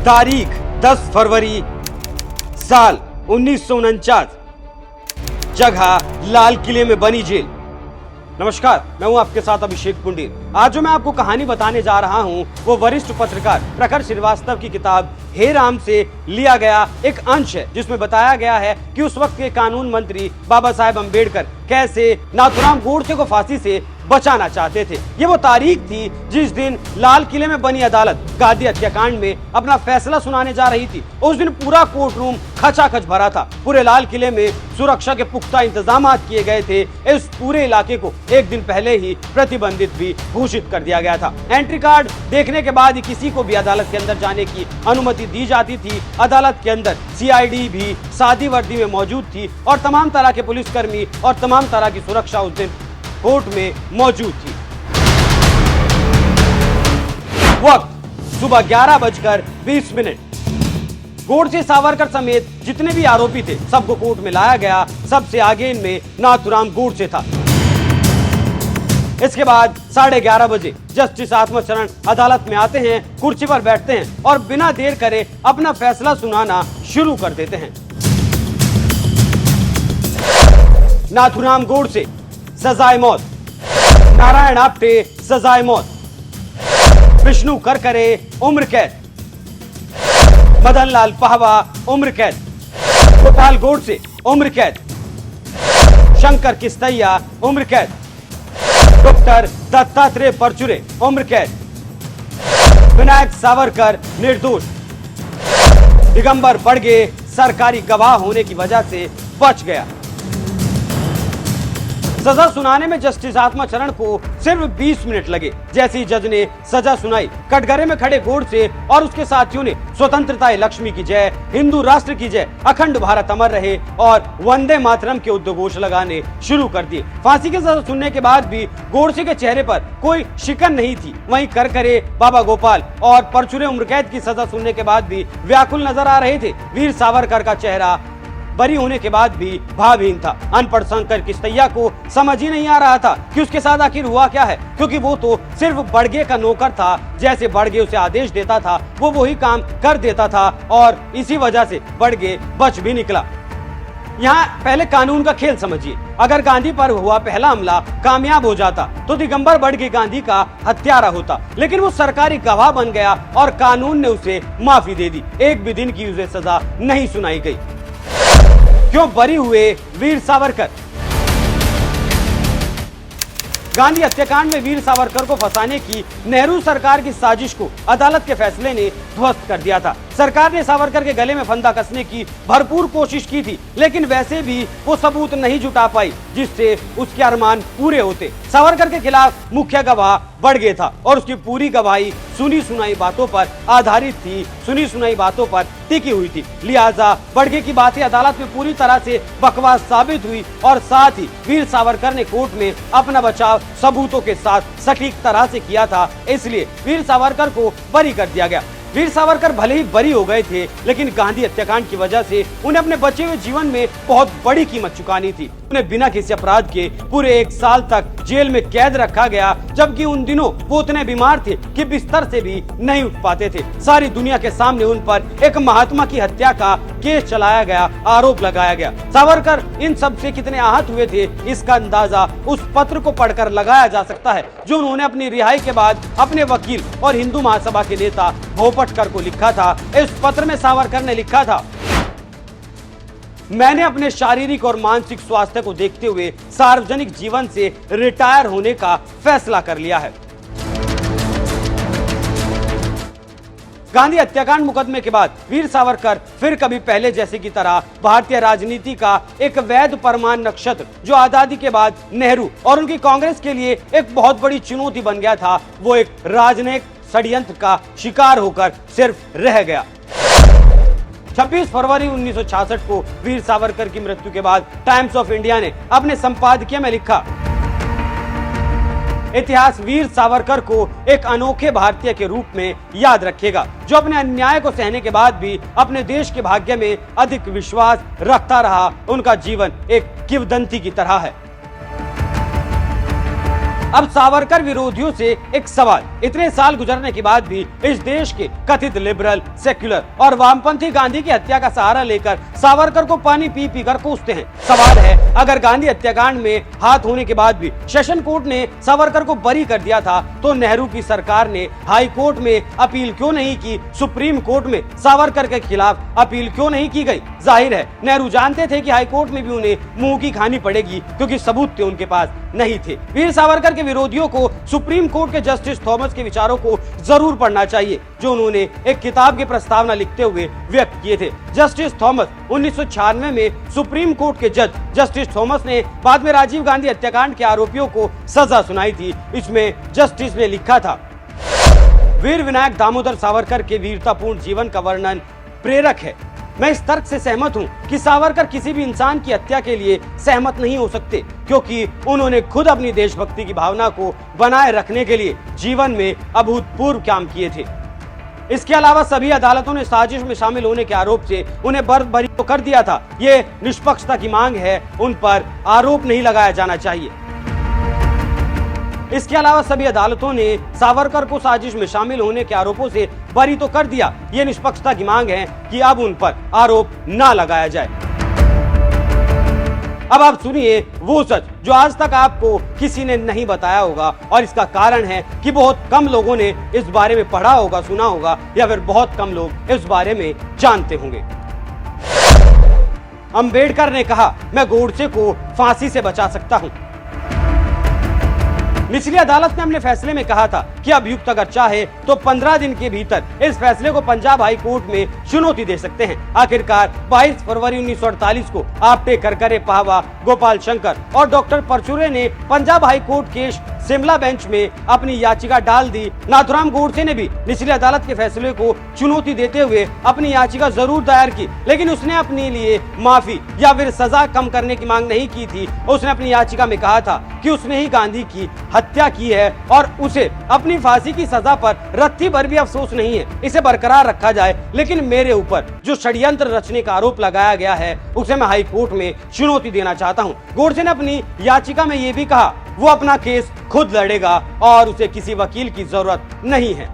तारीख 10 फरवरी साल 1949, जगह लाल किले में बनी जेल। नमस्कार, मैं हूं आपके साथ अभिषेक पुंडीर। आज जो मैं आपको कहानी बताने जा रहा हूं वो वरिष्ठ पत्रकार प्रखर श्रीवास्तव की किताब हे राम से लिया गया एक अंश है, जिसमें बताया गया है कि उस वक्त के कानून मंत्री बाबा साहेब अम्बेडकर कैसे नाथुराम गोडसे को फांसी से बचाना चाहते थे। ये वो तारीख थी जिस दिन लाल किले में बनी अदालत गांधी हत्याकांड में अपना फैसला सुनाने जा रही थी। उस दिन पूरा कोर्ट रूम खचाखच भरा था। पूरे लाल किले में सुरक्षा के पुख्ता इंतजाम किए गए थे। इस पूरे इलाके को एक दिन पहले ही प्रतिबंधित भी घोषित कर दिया गया था। एंट्री कार्ड देखने के बाद ही किसी को भी अदालत के अंदर जाने की अनुमति दी जाती थी। अदालत के अंदर सीआईडी भी सादी वर्दी में मौजूद थी और तमाम तरह के पुलिसकर्मी और तमाम तरह की सुरक्षा उस दिन कोर्ट में मौजूद थी। वक्त सुबह 11:20। गोडसे सावरकर समेत जितने भी आरोपी थे सबको कोर्ट में लाया गया। सबसे आगे इनमें नाथुराम गोडसे था। इसके बाद 11:30 बजे जस्टिस आत्मचरण अदालत में आते हैं, कुर्सी पर बैठते हैं और बिना देर करे अपना फैसला सुनाना शुरू कर देते हैं। नाथुराम गोडसे सजाए मौत, नारायण आप्टे सजाए मौत, विष्णु करकरे उम्र कैद, मदन लाल पाहवा उम्र कैद, गोपाल गोडसे उम्र कैद, शंकर किस्तैया उम्र कैद, डॉक्टर दत्तात्रेय परचुरे उम्र कैद, विनायक सावरकर निर्दोष, दिगंबर बड़गे सरकारी गवाह होने की वजह से बच गया। सजा सुनाने में जस्टिस आत्मचरण को सिर्फ 20 मिनट लगे। जैसे ही जज ने सजा सुनाई, कटघरे में खड़े गोडसे और उसके साथियों ने स्वतंत्रता लक्ष्मी की जय, हिंदू राष्ट्र की जय, अखंड भारत अमर रहे और वंदे मातरम के उद्घोष लगाने शुरू कर दिए। फांसी की सजा सुनने के बाद भी गोडसे के चेहरे पर कोई शिकन नहीं थी। वहीं करकरे, बाबा गोपाल और परचुरे उम्रकैद की सजा सुनने के बाद भी व्याकुल नजर आ रहे थे। वीर सावरकर का चेहरा बरी होने के बाद भी भावहीन था। अनपढ़ शंकर किस्तैया को समझ ही नहीं आ रहा था कि उसके साथ आखिर हुआ क्या है, क्योंकि वो तो सिर्फ बड़गे का नौकर था। जैसे बड़गे उसे आदेश देता था वो वही काम कर देता था और इसी वजह से बड़गे बच भी निकला। यहाँ पहले कानून का खेल समझिए। अगर गांधी पर हुआ पहला हमला कामयाब हो जाता तो दिगंबर बड़गे गांधी का हत्यारा होता, लेकिन वो सरकारी गवाह बन गया और कानून ने उसे माफी दे दी। एक भी दिन की उसे सजा नहीं सुनाई गई। क्यों बरी हुए वीर सावरकर? गांधी हत्याकांड में वीर सावरकर को फंसाने की नेहरू सरकार की साजिश को अदालत के फैसले ने ध्वस्त कर दिया था। सरकार ने सावरकर के गले में फंदा कसने की भरपूर कोशिश की थी, लेकिन वैसे भी वो सबूत नहीं जुटा पाई जिससे उसके अरमान पूरे होते। सावरकर के खिलाफ मुख्य गवाह बड़गे था और उसकी पूरी गवाही सुनी सुनाई बातों पर आधारित थी, सुनी सुनाई बातों पर टिकी हुई थी। लिहाजा बड़गे की बातें अदालत में पूरी तरह से बकवास साबित हुई और साथ ही वीर सावरकर ने कोर्ट में अपना बचाव सबूतों के साथ सटीक तरह से किया था, इसलिए वीर सावरकर को बरी कर दिया गया। वीर सावरकर भले ही बरी हो गए थे, लेकिन गांधी हत्याकांड की वजह से उन्हें अपने बचे हुए जीवन में बहुत बड़ी कीमत चुकानी थी। उन्हें बिना किसी अपराध के पूरे 1 साल तक जेल में कैद रखा गया, जबकि उन दिनों वो इतने बीमार थे कि बिस्तर से भी नहीं उठ पाते थे। सारी दुनिया के सामने उन पर एक महात्मा की हत्या का केस चलाया गया, आरोप लगाया गया। सावरकर इन सब से कितने आहत हुए थे, इसका अंदाजा उस पत्र को पढ़कर लगाया जा सकता है जो उन्होंने अपनी रिहाई के बाद अपने वकील और हिंदू महासभा के नेता भोपटकर को लिखा था। इस पत्र में सावरकर ने लिखा था, मैंने अपने शारीरिक और मानसिक स्वास्थ्य को देखते हुए सार्वजनिक जीवन से रिटायर होने का फैसला कर लिया है। गांधी हत्याकांड मुकदमे के बाद वीर सावरकर फिर कभी पहले जैसे की तरह भारतीय राजनीति का एक वैध परमाणु नक्षत्र, जो आजादी के बाद नेहरू और उनकी कांग्रेस के लिए एक बहुत बड़ी चुनौती बन गया था, वो एक राजनयिक षड्यंत्र का शिकार होकर सिर्फ रह गया। 26 फरवरी 1966 को वीर सावरकर की मृत्यु के बाद टाइम्स ऑफ इंडिया ने अपने संपादकीय में लिखा, इतिहास वीर सावरकर को एक अनोखे भारतीय के रूप में याद रखेगा, जो अपने अन्याय को सहने के बाद भी अपने देश के भाग्य में अधिक विश्वास रखता रहा। उनका जीवन एक किंवदंती की तरह है। अब सावरकर विरोधियों से एक सवाल, इतने साल गुजरने के बाद भी इस देश के कथित लिबरल, सेक्युलर और वामपंथी गांधी की हत्या का सहारा लेकर सावरकर को पानी पी पी कर कोसते हैं। सवाल है, अगर गांधी हत्याकांड में हाथ होने के बाद भी सेशन कोर्ट ने सावरकर को बरी कर दिया था, तो नेहरू की सरकार ने हाई कोर्ट में अपील क्यों नहीं की, सुप्रीम कोर्ट में सावरकर के खिलाफ अपील क्यों नहीं की गई? जाहिर है नेहरू जानते थे कि हाई कोर्ट में भी उन्हें मुंह की खानी पड़ेगी, क्योंकि सबूत थे उनके पास नहीं थे। वीर सावरकर के विरोधियों को सुप्रीम कोर्ट के जस्टिस थॉमस के विचारों को जरूर पढ़ना चाहिए, जो उन्होंने एक किताब की प्रस्तावना लिखते हुए व्यक्त किए थे। जस्टिस थॉमस 1996 में सुप्रीम कोर्ट के जज जस्टिस थॉमस ने बाद में राजीव गांधी हत्याकांड के आरोपियों को सजा सुनाई थी। इसमें जस्टिस ने लिखा था, वीर विनायक दामोदर सावरकर के वीरतापूर्ण जीवन का वर्णन प्रेरक है। मैं इस तर्क से सहमत हूं कि सावरकर किसी भी इंसान की हत्या के लिए सहमत नहीं हो सकते, क्योंकि उन्होंने खुद अपनी देशभक्ति की भावना को बनाए रखने के लिए जीवन में अभूतपूर्व काम किए थे। इसके अलावा सभी अदालतों ने साजिश में शामिल होने के आरोप से उन्हें बरी तो कर दिया था। ये निष्पक्षता की मांग है, उन पर आरोप नहीं लगाया जाना चाहिए। इसके अलावा सभी अदालतों ने सावरकर को साजिश में शामिल होने के आरोपों से बरी तो कर दिया। ये निष्पक्षता की मांग है कि अब उन पर आरोप ना लगाया जाए। अब आप सुनिए वो सच जो आज तक आपको किसी ने नहीं बताया होगा, और इसका कारण है कि बहुत कम लोगों ने इस बारे में पढ़ा होगा, सुना होगा, या फिर बहुत कम लोग इस बारे में जानते होंगे। अंबेडकर ने कहा, मैं गोडसे को फांसी से बचा सकता हूं। निचली अदालत ने अपने फैसले में कहा था कि अभियुक्त अगर चाहे तो 15 दिन के भीतर इस फैसले को पंजाब हाई कोर्ट में चुनौती दे सकते हैं। आखिरकार 22 फरवरी 1948 को आप्टे करकरे पाहवा, गोपाल शंकर और डॉक्टर परचुरे ने पंजाब हाई कोर्ट के शिमला बेंच में अपनी याचिका डाल दी। नाथुराम गोडसे ने भी निचली अदालत के फैसले को चुनौती देते हुए अपनी याचिका जरूर दायर की, लेकिन उसने अपने लिए माफी या फिर सजा कम करने की मांग नहीं की थी। उसने अपनी याचिका में कहा था कि उसने ही गांधी की हत्या की है और उसे अपनी फांसी की सजा पर रत्ती भर भी अफसोस नहीं है। इसे बरकरार रखा जाए, लेकिन मेरे ऊपर जो षड्यंत्र रचने का आरोप लगाया गया है उसे मैं हाई कोर्ट में चुनौती देना चाहता हूं। गोडसे ने अपनी याचिका में यह भी कहा वो अपना केस खुद लड़ेगा और उसे किसी वकील की जरूरत नहीं है।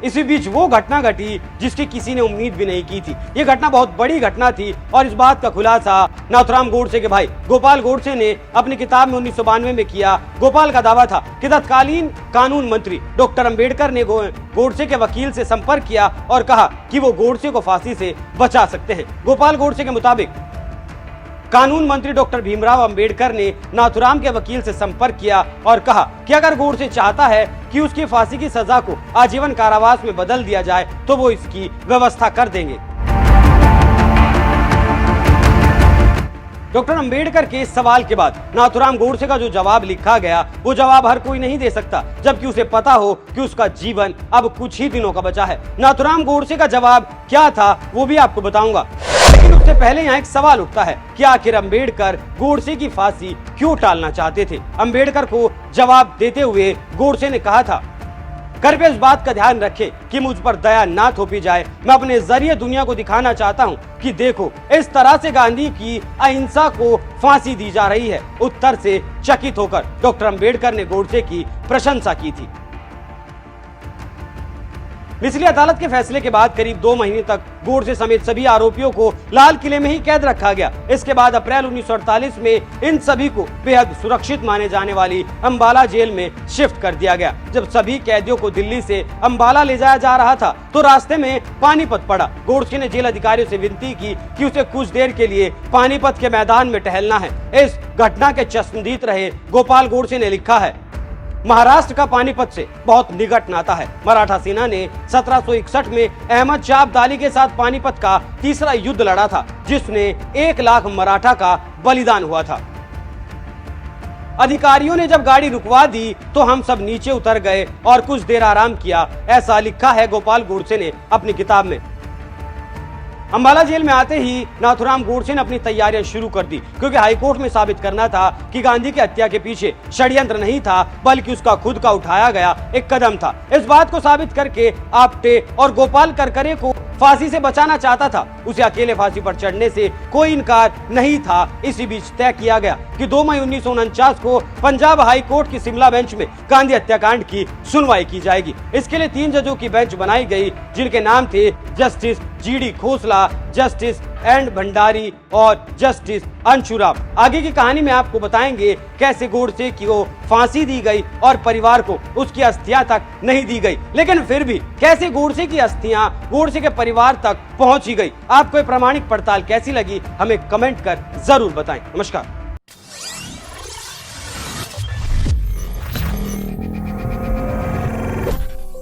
इसी बीच वो घटना घटी जिसकी किसी ने उम्मीद भी नहीं की थी। ये घटना बहुत बड़ी घटना थी और इस बात का खुलासा नाथुराम गोडसे के भाई गोपाल गोडसे ने अपनी किताब में 1992 में किया। गोपाल का दावा था कि तत्कालीन कानून मंत्री डॉक्टर अंबेडकर ने गोडसे के वकील से संपर्क किया और कहा कि वो गोडसे को फांसी से बचा सकते हैं। गोपाल गोडसे के मुताबिक कानून मंत्री डॉक्टर भीमराव अंबेडकर ने नाथुराम के वकील से संपर्क किया और कहा कि अगर गोडसे चाहता है कि उसकी फांसी की सजा को आजीवन कारावास में बदल दिया जाए तो वो इसकी व्यवस्था कर देंगे। डॉक्टर अंबेडकर के इस सवाल के बाद नाथुराम गोडसे का जो जवाब लिखा गया वो जवाब हर कोई नहीं दे सकता, जबकि उसे पता हो कि उसका जीवन अब कुछ ही दिनों का बचा है। नाथुराम गोडसे का जवाब क्या था वो भी आपको बताऊंगा, लेकिन उससे पहले यहाँ एक सवाल उठता है कि आखिर अंबेडकर गोडसे की फांसी क्यों टालना चाहते थे। अंबेडकर को जवाब देते हुए गोडसे ने कहा था, कृपया इस बात का ध्यान रखें कि मुझ पर दया ना थोपी जाए। मैं अपने जरिए दुनिया को दिखाना चाहता हूं कि देखो इस तरह से गांधी की अहिंसा को फांसी दी जा रही है। उत्तर से चकित होकर डॉक्टर अंबेडकर ने गोडसे की प्रशंसा की थी। निचली अदालत के फैसले के बाद करीब 2 महीने तक गोडसे समेत सभी आरोपियों को लाल किले में ही कैद रखा गया। इसके बाद अप्रैल 1948 में इन सभी को बेहद सुरक्षित माने जाने वाली अंबाला जेल में शिफ्ट कर दिया गया। जब सभी कैदियों को दिल्ली से अंबाला ले जाया जा रहा था तो रास्ते में पानीपत पड़ा। गोडसे ने जेल अधिकारियों से विनती की कि उसे कुछ देर के लिए पानीपत के मैदान में टहलना है। इस घटना के चश्मदीद रहे गोपाल गोडसे ने लिखा है, महाराष्ट्र का पानीपत से बहुत निकट नाता है। मराठा सेना ने 1761 में अहमद शाह अब्दाली के साथ पानीपत का तीसरा युद्ध लड़ा था, जिसने 1 लाख मराठा का बलिदान हुआ था। अधिकारियों ने जब गाड़ी रुकवा दी तो हम सब नीचे उतर गए और कुछ देर आराम किया, ऐसा लिखा है गोपाल गोडसे ने अपनी किताब में। अंबाला जेल में आते ही नाथूराम गोडसे ने अपनी तैयारियां शुरू कर दी, क्योंकि हाईकोर्ट में साबित करना था कि गांधी की हत्या के पीछे षड्यंत्र नहीं था, बल्कि उसका खुद का उठाया गया एक कदम था। इस बात को साबित करके आप्टे और गोपाल करकरे को फांसी से बचाना चाहता था। उसे अकेले फांसी पर चढ़ने से कोई इनकार नहीं था। इसी बीच तय किया गया कि 2 मई 1949 को पंजाब हाई कोर्ट की शिमला बेंच में गांधी हत्याकांड की सुनवाई की जाएगी। इसके लिए 3 जजों की बेंच बनाई गई, जिनके नाम थे जस्टिस जीडी खोसला, जस्टिस एन भंडारी और जस्टिस अंशुराम। आगे की कहानी में आपको बताएंगे कैसे गोडसे की वो फांसी दी गई और परिवार को उसकी अस्थियां तक नहीं दी गई, लेकिन फिर भी कैसे गोडसे की अस्थियां गोडसे के परिवार तक पहुंची गई। आपको ये प्रामाणिक पड़ताल कैसी लगी, हमें कमेंट कर जरूर बताएं। नमस्कार।